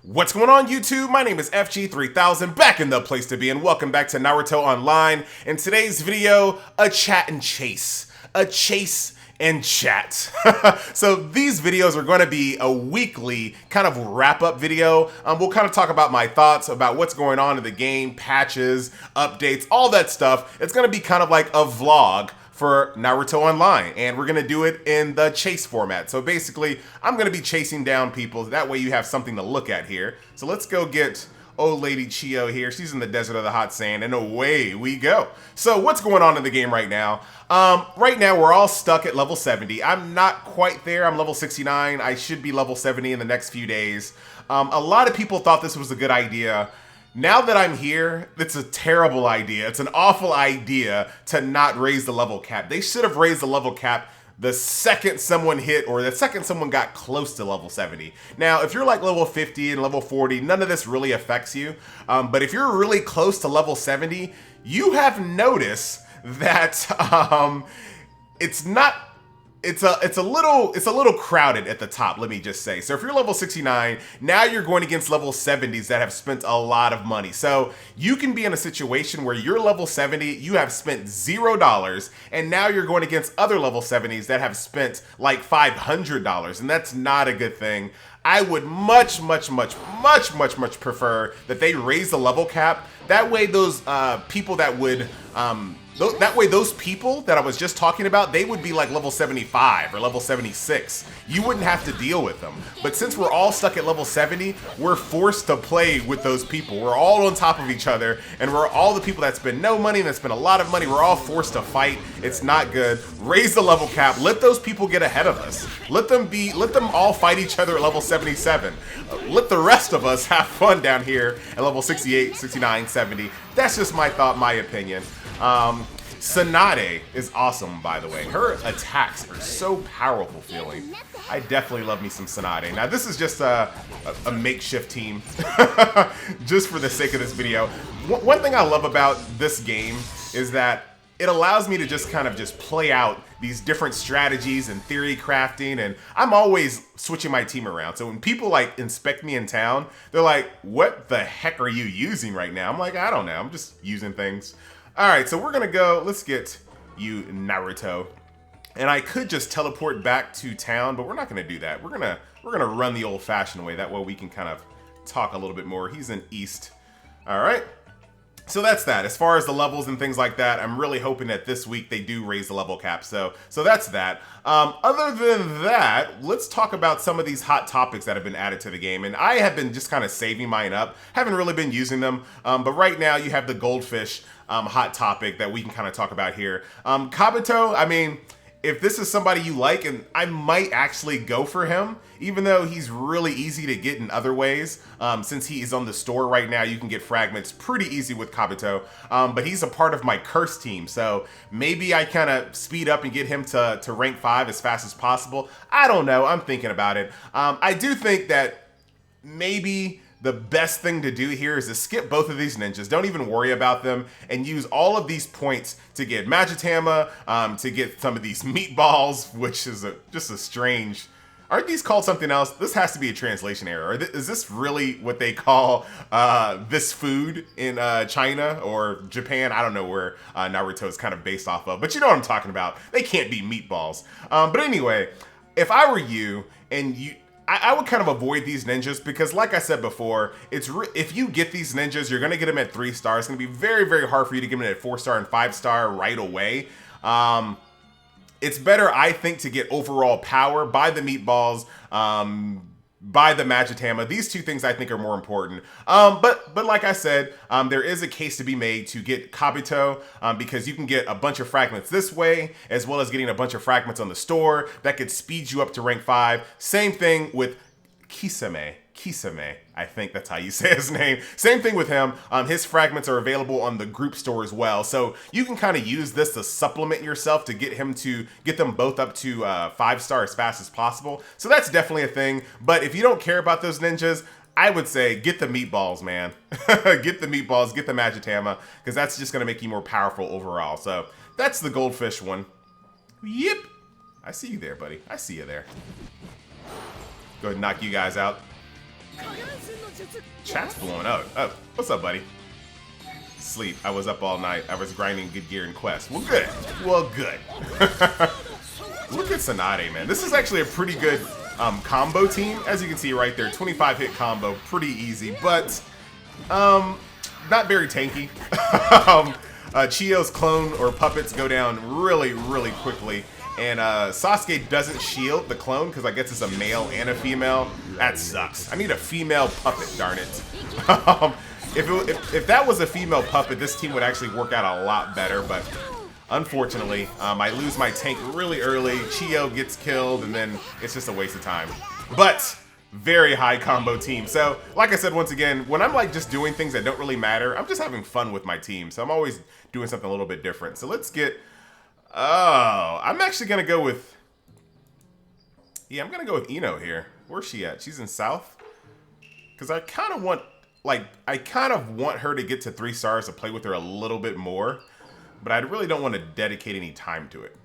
What's going on YouTube? My name is FG3000, back in the place to be, and welcome back to Naruto Online. In today's video, a chat and chase. A chase and chat. So these videos are going to be a weekly kind of wrap-up video. We'll kind of talk about my thoughts about what's going on in the game, patches, updates, all that stuff. It's going to be kind of like a vlog for Naruto Online, and we're gonna do it in the chase format. So basically, I'm gonna be chasing down people. That way you have something to look at here. So let's go get old lady Chio here. She's in the desert of the hot sand, and away we go. So what's going on in the game right now? Right now we're all stuck at level 70. I'm not quite there. I'm level 69. I should be level 70 in the next few days. A lot of people thought this was a good idea. Now that I'm here, it's a terrible idea. It's an awful idea to not raise the level cap. They should have raised the level cap the second someone hit, or the second someone got close to level 70. Now, if you're like level 50 and level 40, none of this really affects you. But if you're really close to level 70, you have noticed that it's a little crowded at the top, let me just say. So if you're level 69, now you're going against level 70s that have spent a lot of money. So you can be in a situation where you're level 70, you have spent $0, and now you're going against other level 70s that have spent like $500, and that's not a good thing. I would much prefer that they raise the level cap. That way those people that would those people that I was just talking about, they would be like level 75 or level 76. You wouldn't have to deal with them. But since we're all stuck at level 70, we're forced to play with those people. We're all on top of each other, and we're all the people that spend no money and that spend a lot of money. We're all forced to fight. It's not good. Raise the level cap. Let those people get ahead of us. Let them all fight each other at level 77. Let the rest of us have fun down here at level 68, 69, 70. That's just my thought, my opinion. Tsunade is awesome, by the way. Her attacks are so powerful feeling. I definitely love me some Tsunade. Now, this is just a makeshift team, just for the sake of this video. One thing I love about this game is that it allows me to just kind of just play out these different strategies and theory crafting, and I'm always switching my team around. So when people like inspect me in town, they're like, what the heck are you using right now? I'm like, I don't know, I'm just using things. All right, so we're gonna go, let's get you Naruto. And I could just teleport back to town, but we're not gonna do that. We're gonna run the old fashioned way. That way we can kind of talk a little bit more. He's in East. All right. So that's that. As far as the levels and things like that, I'm really hoping that this week they do raise the level cap. So that's that. Other than that, let's talk about some of these hot topics that have been added to the game. And I have been just kind of saving mine up. Haven't really been using them. But right now you have the goldfish hot topic that we can kind of talk about here. Kabuto, I mean, if this is somebody you like, and I might actually go for him, even though he's really easy to get in other ways. Since he is on the store right now, you can get fragments pretty easy with Kabuto. But he's a part of my curse team, so maybe I kind of speed up and get him to rank 5 as fast as possible. I don't know, I'm thinking about it. I do think that maybe the best thing to do here is to skip both of these ninjas. Don't even worry about them, and use all of these points to get Magitama, to get some of these meatballs, which is just a strange... Aren't these called something else? This has to be a translation error. Is this really what they call this food in China or Japan? I don't know where Naruto is kind of based off of, but you know what I'm talking about. They can't be meatballs. But anyway, if I were you, and I would kind of avoid these ninjas, because like I said before, if you get these ninjas, you're going to get them at 3 stars. It's going to be very hard for you to get them at 4-star and 5-star right away. It's better, I think, to get overall power, buy the meatballs, buy the Magitama. These two things I think are more important. But like I said, there is a case to be made to get Kabuto, because you can get a bunch of fragments this way, as well as getting a bunch of fragments on the store that could speed you up to rank 5. Same thing with Kisame, I think that's how you say his name. Same thing with him. His fragments are available on the group store as well. So you can kind of use this to supplement yourself to get them both up to 5-star as fast as possible. So that's definitely a thing. But if you don't care about those ninjas, I would say get the meatballs, man. Get the meatballs, get the Magitama, because that's just going to make you more powerful overall. So that's the goldfish one. Yep. I see you there, buddy. I see you there. Go ahead and knock you guys out. Chat's blowing up. Oh, what's up, buddy? Sleep. I was up all night. I was grinding good gear in Quest. Well, good. Well, good. Look at Tsunade, man. This is actually a pretty good combo team. As you can see right there, 25 hit combo. Pretty easy, but not very tanky. Chio's clone or puppets go down really, really quickly. And Sasuke doesn't shield the clone because I guess it's a male and a female. That sucks. I need a female puppet, darn it. If that was a female puppet, this team would actually work out a lot better. But unfortunately, I lose my tank really early. Chio gets killed, and then it's just a waste of time. But very high combo team. So, like I said, once again, when I'm like just doing things that don't really matter, I'm just having fun with my team. So I'm always doing something a little bit different. So let's get... Oh, I'm actually going to go with... Yeah, I'm going to go with Ino here. Where's she at? She's in South? Because I kind of want... I kind of want her to get to 3 stars to play with her a little bit more. But I really don't want to dedicate any time to it.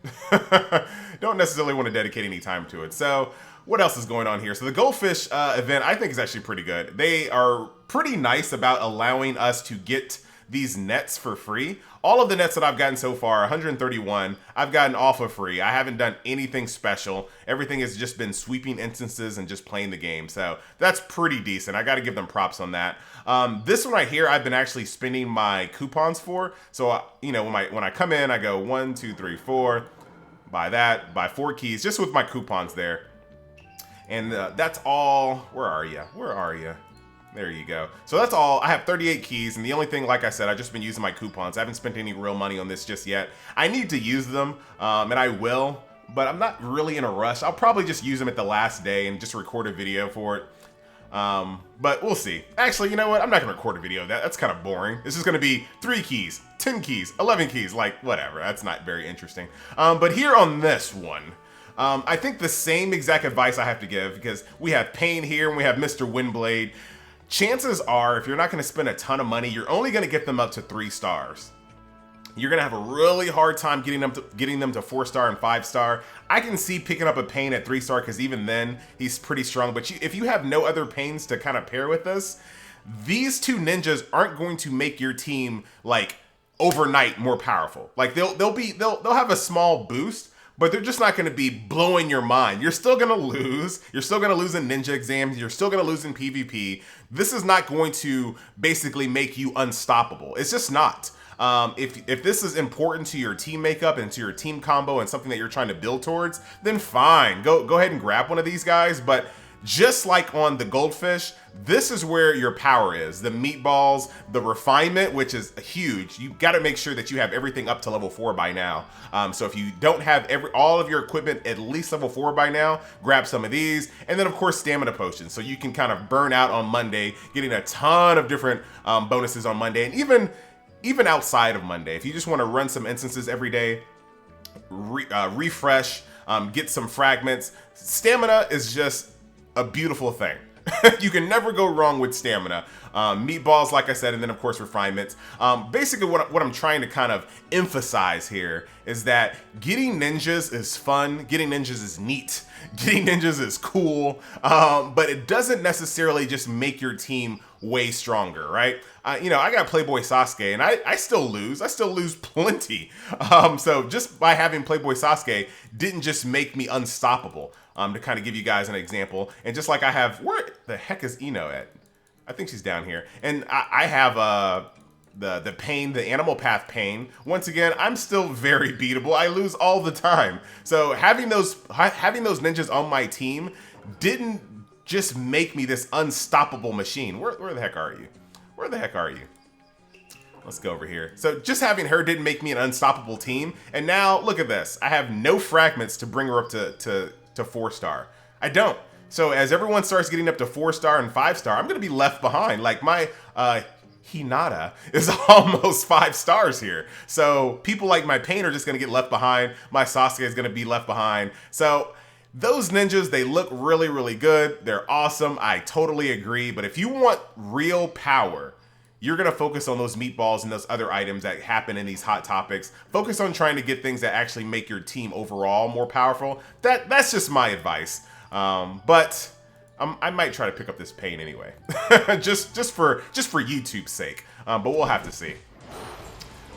Don't necessarily want to dedicate any time to it. So, what else is going on here? So, the Goldfish event, I think, is actually pretty good. They are pretty nice about allowing us to get these nets for free. All of the nets that I've gotten so far, 131, I've gotten all for free. I haven't done anything special. Everything has just been sweeping instances and just playing the game. So that's pretty decent. I got to give them props on that. This one right here, I've been actually spending my coupons for. So, you know, when I come in, I go 1, 2, 3, 4, buy that, buy 4 keys, just with my coupons there. And that's all. Where are you? Where are you? There you go. So that's all. I have 38 keys, and the only thing, like I said, I've just been using my coupons. I haven't spent any real money on this just yet. I need to use them, and I will, but I'm not really in a rush. I'll probably just use them at the last day and just record a video for it. But we'll see. Actually, you know what? I'm not going to record a video of that. That's kind of boring. This is going to be 3 keys, 10 keys, 11 keys, like whatever. That's not very interesting. But here on this one, I think the same exact advice I have to give, because we have Pain here and we have Mr. Windblade. Chances are, if you're not going to spend a ton of money, you're only going to get them up to 3 stars. You're going to have a really hard time getting them to 4 star and 5 star. I can see picking up a Pain at 3 star because even then he's pretty strong. But if you have no other Pains to kind of pair with this, these 2 ninjas aren't going to make your team like overnight more powerful. Like they'll have a small boost, but they're just not going to be blowing your mind. You're still going to lose. You're still going to lose in ninja exams. You're still going to lose in PvP. This is not going to basically make you unstoppable. It's just not. If this is important to your team makeup and to your team combo and something that you're trying to build towards, then fine. Go ahead and grab one of these guys. But just like on the Goldfish, this is where your power is. The meatballs, the refinement, which is huge. You got to make sure that you have everything up to level 4 by now. So if you don't have all of your equipment at least level 4 by now, grab some of these. And then of course, stamina potions. So you can kind of burn out on Monday, getting a ton of different bonuses on Monday. And even outside of Monday, if you just want to run some instances every day, refresh, get some fragments. Stamina is just a beautiful thing. You can never go wrong with stamina. Meatballs, like I said, and then of course refinements. Basically what I'm trying to kind of emphasize here is that getting ninjas is fun, getting ninjas is neat, getting ninjas is cool, but it doesn't necessarily just make your team way stronger, right? You know, I got Playboy Sasuke, and I still lose. I still lose plenty. So just by having Playboy Sasuke didn't just make me unstoppable. To kind of give you guys an example, and just like I have, where the heck is Ino at? I think she's down here, and I have the Pain, the Animal Path Pain. Once again, I'm still very beatable. I lose all the time. So having those ninjas on my team didn't just make me this unstoppable machine. Where the heck are you? Where the heck are you? Let's go over here. So just having her didn't make me an unstoppable team. And now look at this. I have no fragments to bring her up to 4 star. I don't. So as everyone starts getting up to 4 star and 5 star, I'm going to be left behind. Like my Hinata is almost 5 stars here. So people like my Pain are just going to get left behind. My Sasuke is going to be left behind. So those ninjas, they look really, really good. They're awesome. I totally agree. But if you want real power, you're going to focus on those meatballs and those other items that happen in these hot topics. Focus on trying to get things that actually make your team overall more powerful. That's just my advice. But I might try to pick up this pain anyway, just for YouTube's sake. But we'll have to see.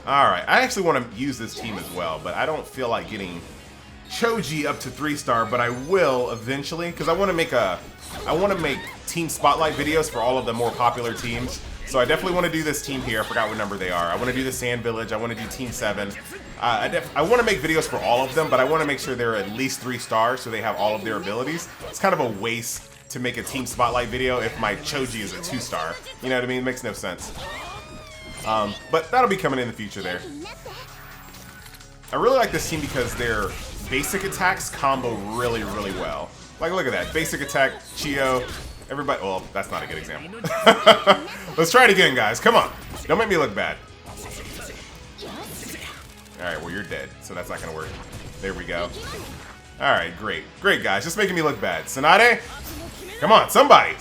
All right, I actually want to use this team as well, but I don't feel like getting Choji up to 3-star, but I will eventually, because I want to make team spotlight videos for all of the more popular teams. So I definitely want to do this team here. I forgot what number they are. I want to do the Sand Village. I want to do Team 7. I want to make videos for all of them, but I want to make sure they're at least 3 stars so they have all of their abilities. It's kind of a waste to make a team spotlight video if my Choji is a 2-star. You know what I mean? It makes no sense. But that'll be coming in the future there. I really like this team because their basic attacks combo really, really well. Like, look at that. Basic attack, Chio, everybody. Well, that's not a good example. Let's try it again, guys. Come on. Don't make me look bad. Alright, well, you're dead, so that's not going to work. There we go. Alright, great. Great, guys. Just making me look bad. Tsunade? Come on, somebody.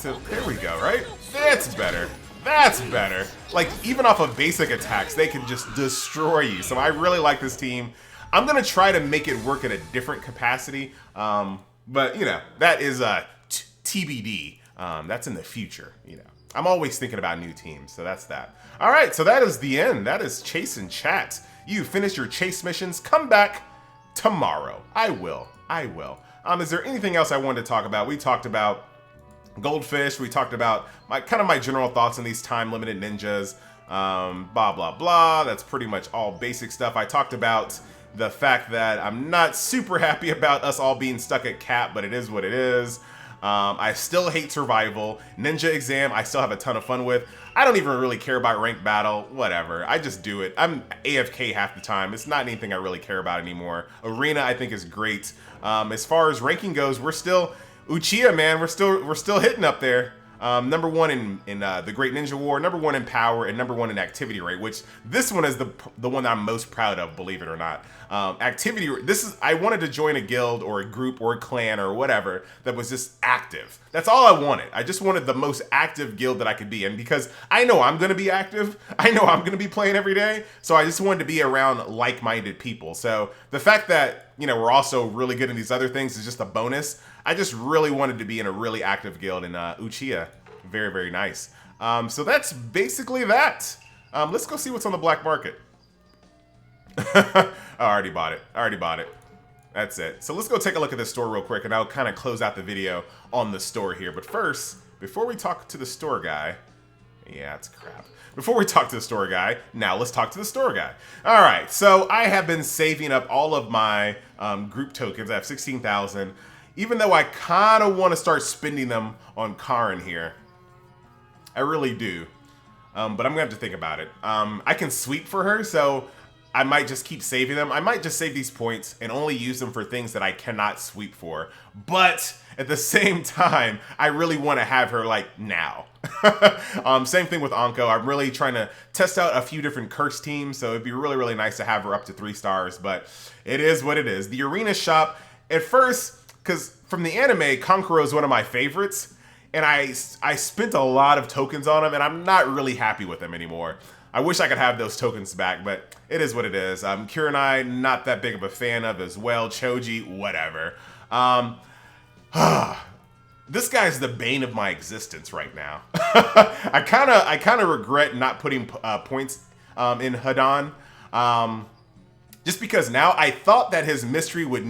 There we go, right? That's better. That's better. Like, even off of basic attacks, they can just destroy you. So I really like this team. I'm going to try to make it work in a different capacity. But, you know, that is TBD. That's in the future, you know. I'm always thinking about new teams, so that's that. All right, so that is the end. That is Chase and Chat. You finished your chase missions. Come back tomorrow. I will. I will. Is there anything else I wanted to talk about? We talked about Goldfish. We talked about my general thoughts on these time-limited ninjas. Blah, blah, blah. That's pretty much all basic stuff. I talked about the fact that I'm not super happy about us all being stuck at cap, but it is what it is. I still hate survival. Ninja exam, I still have a ton of fun with. I don't even really care about ranked battle. Whatever. I just do it. I'm AFK half the time. It's not anything I really care about anymore. Arena, I think, is great. As far as ranking goes, we're still Uchiha, man. We're still hitting up there. Number 1 in the Great Ninja War, number 1 in power, and number 1 in activity rate, which this one is the one that I'm most proud of, believe it or not. Activity, I wanted to join a guild or a group or a clan or whatever that was just active. That's all I wanted. I just wanted the most active guild that I could be in, because I know I'm going to be active. I know I'm going to be playing every day. So I just wanted to be around like-minded people. So the fact that, you know, we're also really good in these other things is just a bonus. I just really wanted to be in a really active guild in Uchiha. Very, very nice. So that's basically that. Let's go see what's on the black market. I already bought it. I already bought it. That's it. So let's go take a look at this store real quick, and I'll kind of close out the video on the store here. But first, before we talk to the store guy, yeah, it's crap. Before we talk to the store guy, now let's talk to the store guy. All right, so I have been saving up all of my group tokens. I have 16,000. Even though I kind of want to start spending them on Karin here. I really do. But I'm going to have to think about it. I can sweep for her, so I might just keep saving them. I might just save these points and only use them for things that I cannot sweep for. But at the same time, I really want to have her, like, now. Same thing with Anko. I'm really trying to test out a few different curse teams, so it'd be really, really nice to have her up to 3 stars. But it is what it is. The arena shop, at first, because from the anime, Kankuro is one of my favorites. And I spent a lot of tokens on him, and I'm not really happy with him anymore. I wish I could have those tokens back, but it is what it is. Kurenai, not that big of a fan of as well. Choji, whatever. This guy's the bane of my existence right now. I kind of regret not putting points in Hadan. Just because now I thought that his mystery would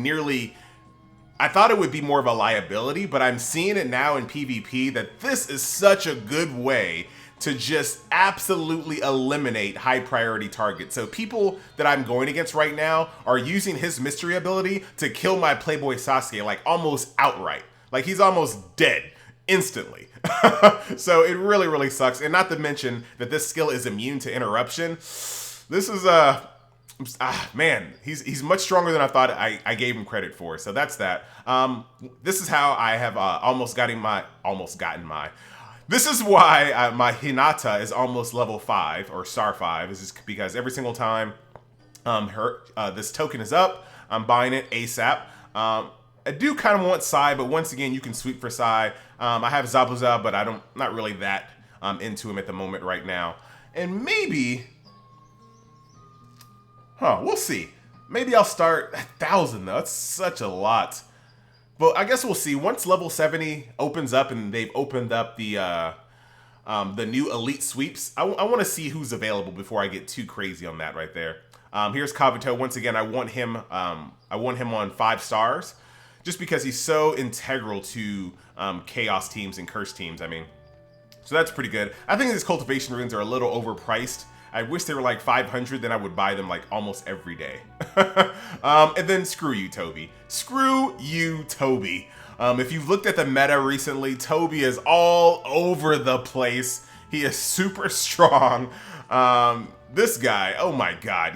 I thought it would be more of a liability, but I'm seeing it now in PvP that this is such a good way to just absolutely eliminate high priority targets. So people that I'm going against right now are using his mystery ability to kill my Playboy Sasuke, like almost outright. Like he's almost dead instantly. So it really, really sucks. And not to mention that this skill is immune to interruption. This is man, he's much stronger than I thought I gave him credit for. So that's that. This is how I have almost gotten my. This is why my Hinata is almost level 5 or star 5. Is just because every single time this token is up, I'm buying it ASAP. I do kind of want Sai, but once again, you can sweep for Sai. I have Zabuza, but not really that into him at the moment right now. And maybe. We'll see. Maybe I'll start 1,000 though. That's such a lot. But I guess we'll see. Once level 70 opens up and they've opened up the new elite sweeps, I want to see who's available before I get too crazy on that right there. Here's Kabuto. Once again, I want him on 5 stars just because he's so integral to chaos teams and curse teams. I mean, so that's pretty good. I think these cultivation runes are a little overpriced. I wish they were like 500, then I would buy them like almost every day. And then screw you, Toby. Screw you, Toby. If you've looked at the meta recently, Toby is all over the place. He is super strong. This guy, oh my god.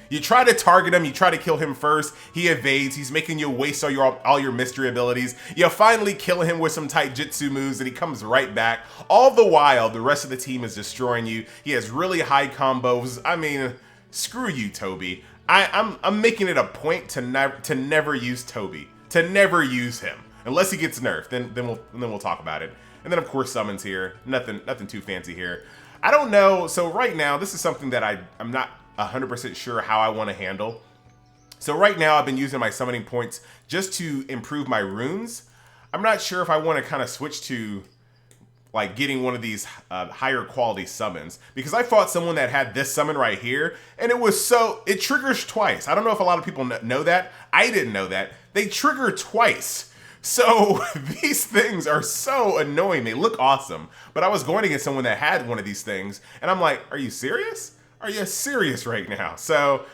You try to target him, you try to kill him first, he evades, he's making you waste all your mystery abilities. You finally kill him with some tight jitsu moves and he comes right back. All the while, the rest of the team is destroying you. He has really high combos. I mean, screw you, Toby. I'm making it a point to never use Toby. To never use him. Unless he gets nerfed, then we'll talk about it. And then of course summons here. Nothing too fancy here. I don't know. So right now, this is something that I'm not 100% sure how I want to handle. So right now, I've been using my summoning points just to improve my runes. I'm not sure if I want to kind of switch to like getting one of these higher quality summons, because I fought someone that had this summon right here, and it triggers twice. I don't know if a lot of people know that. I didn't know that. They trigger twice. So these things are so annoying. They look awesome, but I was going against someone that had one of these things, and I'm like, are you serious? Are you serious right now? So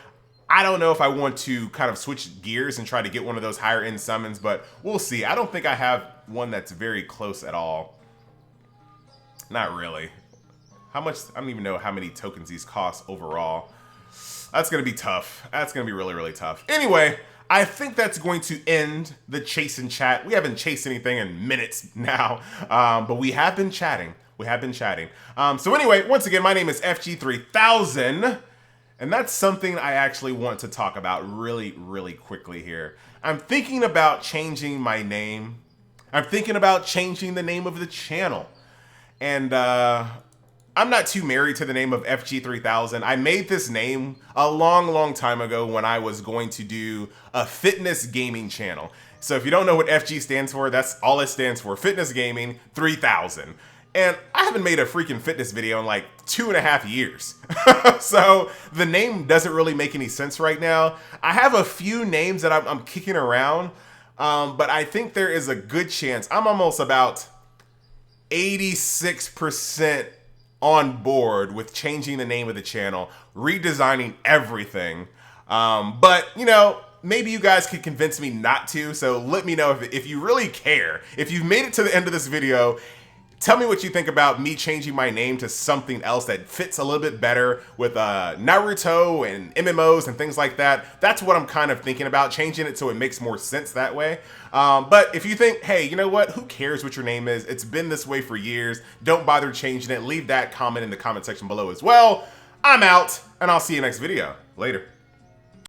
I don't know if I want to kind of switch gears and try to get one of those higher end summons, but we'll see. I don't think I have one that's very close at all. Not really. How much? I don't even know how many tokens these cost overall. That's going to be tough. That's going to be really, really tough. Anyway, I think that's going to end the chase and chat. We haven't chased anything in minutes now, but we have been chatting. We have been chatting. So anyway, once again, my name is FG3000, and that's something I actually want to talk about really, really quickly here. I'm thinking about changing my name. I'm thinking about changing the name of the channel. And I'm not too married to the name of FG3000. I made this name a long, long time ago when I was going to do a fitness gaming channel. So if you don't know what FG stands for, that's all it stands for, Fitness Gaming 3000. And I haven't made a freaking fitness video in like 2.5 years. So the name doesn't really make any sense right now. I have a few names that I'm kicking around, but I think there is a good chance. I'm almost about 86% on board with changing the name of the channel, redesigning everything. But, you know, maybe you guys could convince me not to. So let me know if you really care. If you've made it to the end of this video, tell me what you think about me changing my name to something else that fits a little bit better with Naruto and MMOs and things like that. That's what I'm kind of thinking about, changing it so it makes more sense that way. But if you think, hey, you know what? Who cares what your name is? It's been this way for years. Don't bother changing it. Leave that comment in the comment section below as well. I'm out, and I'll see you next video. Later.